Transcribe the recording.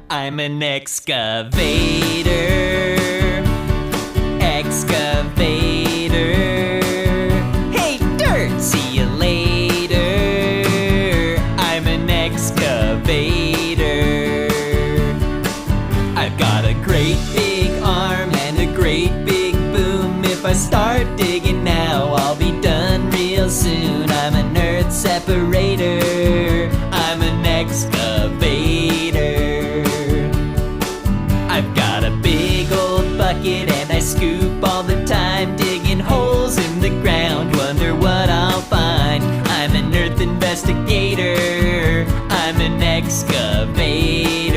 I'm an excavator. Excavator. Hey, dirt! See you later. I'm an excavator. I've got a great big arm and a great big boom. If I start digging now, I'll be done real soon. I'm an earth separator. I'm an excavator. I've got a big old bucket and I scoop all the time, digging holes in the ground, wonder what I'll find. I'm an earth investigator. I'm an excavator.